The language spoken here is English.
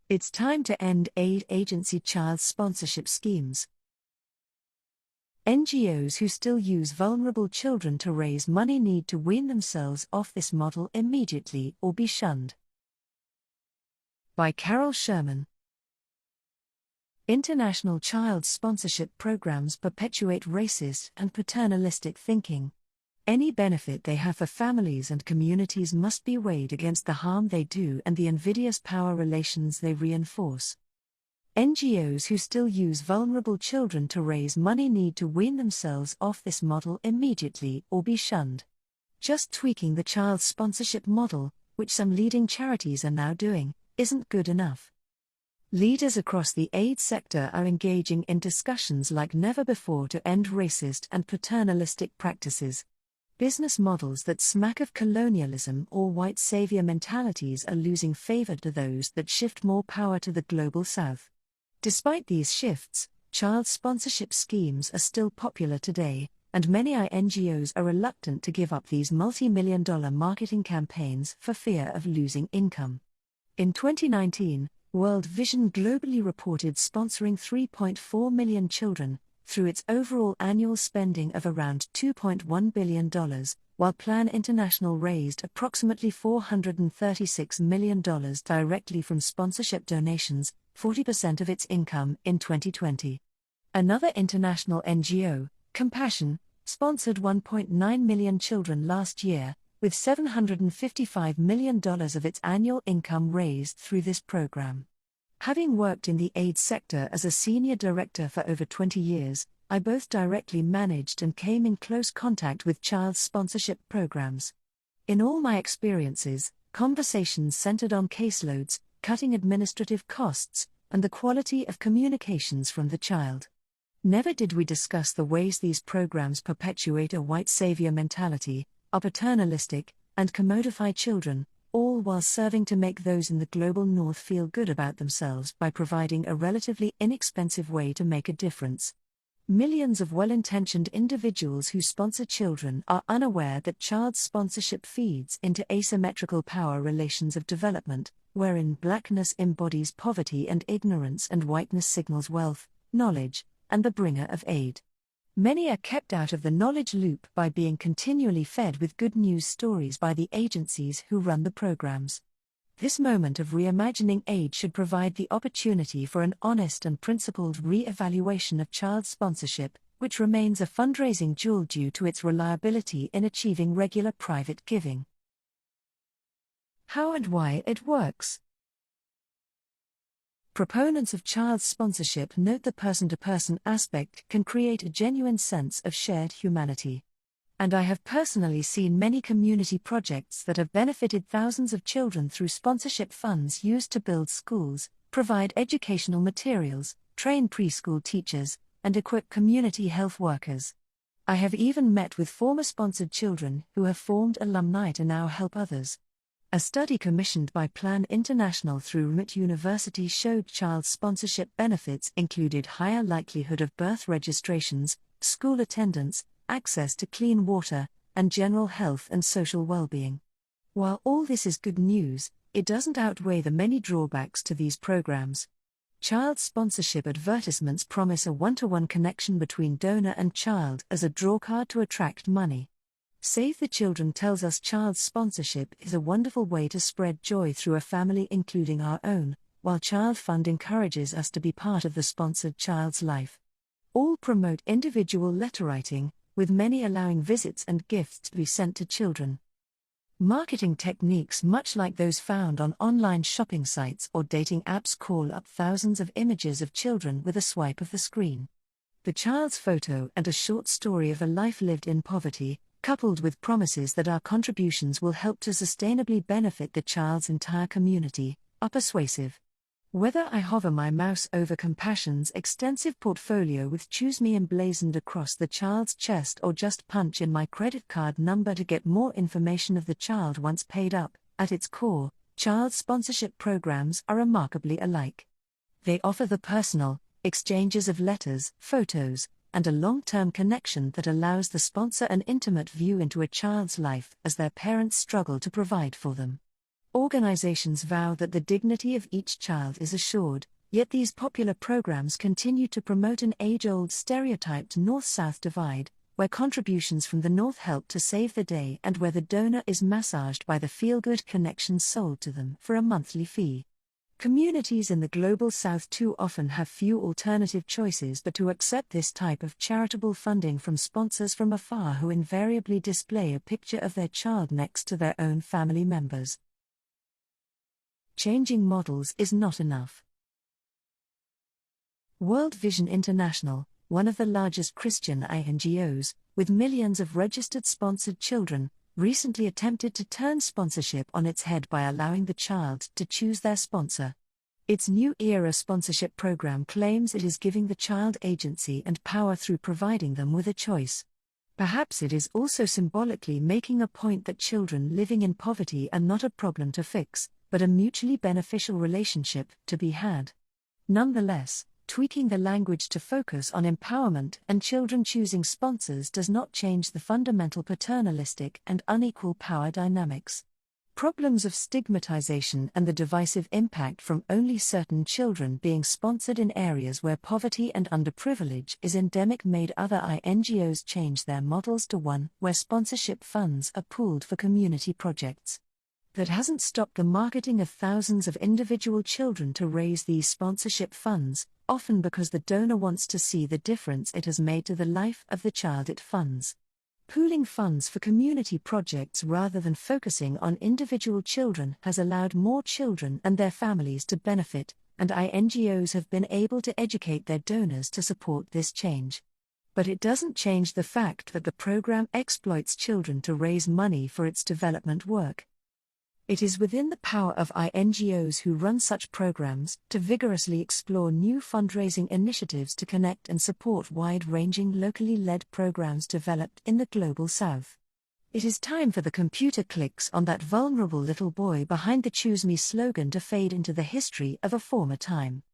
It's time to end aid agency child sponsorship schemes. NGOs who still use vulnerable children to raise money need to wean themselves off this model immediately or be shunned. By Carol Sherman. International child sponsorship programs perpetuate racist and paternalistic thinking. Any benefit they have for families and communities must be weighed against the harm they do and the invidious power relations they reinforce. NGOs who still use vulnerable children to raise money need to wean themselves off this model immediately or be shunned. Just tweaking the child sponsorship model, which some leading charities are now doing, isn't good enough. Leaders across the aid sector are engaging in discussions like never before to end racist and paternalistic practices. Business models that smack of colonialism or white savior mentalities are losing favor to those that shift more power to the global south. Despite these shifts, child sponsorship schemes are still popular today, and many NGOs are reluctant to give up these multi-million-dollar marketing campaigns for fear of losing income. In 2019, World Vision globally reported sponsoring 3.4 million children, through its overall annual spending of around $2.1 billion, while Plan International raised approximately $436 million directly from sponsorship donations, 40% of its income in 2020. Another international NGO, Compassion, sponsored 1.9 million children last year, with $755 million of its annual income raised through this program. Having worked in the aid sector as a senior director for over 20 years, I both directly managed and came in close contact with child sponsorship programs. In all my experiences, conversations centered on caseloads, cutting administrative costs, and the quality of communications from the child. Never did we discuss the ways these programs perpetuate a white savior mentality, are paternalistic, and commodify children, all while serving to make those in the global north feel good about themselves by providing a relatively inexpensive way to make a difference. Millions of well-intentioned individuals who sponsor children are unaware that child sponsorship feeds into asymmetrical power relations of development, wherein blackness embodies poverty and ignorance and whiteness signals wealth, knowledge, and the bringer of aid. Many are kept out of the knowledge loop by being continually fed with good news stories by the agencies who run the programs. This moment of reimagining aid should provide the opportunity for an honest and principled re-evaluation of child sponsorship, which remains a fundraising jewel due to its reliability in achieving regular private giving. How and why it works. Proponents of child sponsorship note the person-to-person aspect can create a genuine sense of shared humanity. And I have personally seen many community projects that have benefited thousands of children through sponsorship funds used to build schools, provide educational materials, train preschool teachers, and equip community health workers. I have even met with former sponsored children who have formed alumni to now help others. A study commissioned by Plan International through RMIT University showed child sponsorship benefits included higher likelihood of birth registrations, school attendance, access to clean water, and general health and social well-being. While all this is good news, it doesn't outweigh the many drawbacks to these programs. Child sponsorship advertisements promise a one-to-one connection between donor and child as a drawcard to attract money. Save the Children tells us child sponsorship is a wonderful way to spread joy through a family including our own, while Child Fund encourages us to be part of the sponsored child's life. All promote individual letterwriting, with many allowing visits and gifts to be sent to children. Marketing techniques much like those found on online shopping sites or dating apps call up thousands of images of children with a swipe of the screen. The child's photo and a short story of a life lived in poverty, coupled with promises that our contributions will help to sustainably benefit the child's entire community, are persuasive. Whether I hover my mouse over Compassion's extensive portfolio with Choose Me emblazoned across the child's chest or just punch in my credit card number to get more information of the child once paid up, at its core, child sponsorship programs are remarkably alike. They offer the personal, exchanges of letters, photos, and a long-term connection that allows the sponsor an intimate view into a child's life as their parents struggle to provide for them. Organizations vow that the dignity of each child is assured, yet these popular programs continue to promote an age-old stereotyped North-South divide, where contributions from the North help to save the day and where the donor is massaged by the feel-good connections sold to them for a monthly fee. Communities in the Global South too often have few alternative choices but to accept this type of charitable funding from sponsors from afar who invariably display a picture of their child next to their own family members. Changing models is not enough. World Vision International, one of the largest Christian NGOs, with millions of registered sponsored children, recently attempted to turn sponsorship on its head by allowing the child to choose their sponsor. Its New Era sponsorship program claims it is giving the child agency and power through providing them with a choice. Perhaps it is also symbolically making a point that children living in poverty are not a problem to fix, but a mutually beneficial relationship to be had. Nonetheless, tweaking the language to focus on empowerment and children choosing sponsors does not change the fundamental paternalistic and unequal power dynamics. Problems of stigmatization and the divisive impact from only certain children being sponsored in areas where poverty and underprivilege is endemic made other NGOs change their models to one where sponsorship funds are pooled for community projects. That hasn't stopped the marketing of thousands of individual children to raise these sponsorship funds, often because the donor wants to see the difference it has made to the life of the child it funds. Pooling funds for community projects rather than focusing on individual children has allowed more children and their families to benefit, and NGOs have been able to educate their donors to support this change. But it doesn't change the fact that the program exploits children to raise money for its development work. It is within the power of NGOs who run such programs to vigorously explore new fundraising initiatives to connect and support wide-ranging locally led programs developed in the Global South. It is time for the computer clicks on that vulnerable little boy behind the "Choose Me" slogan to fade into the history of a former time.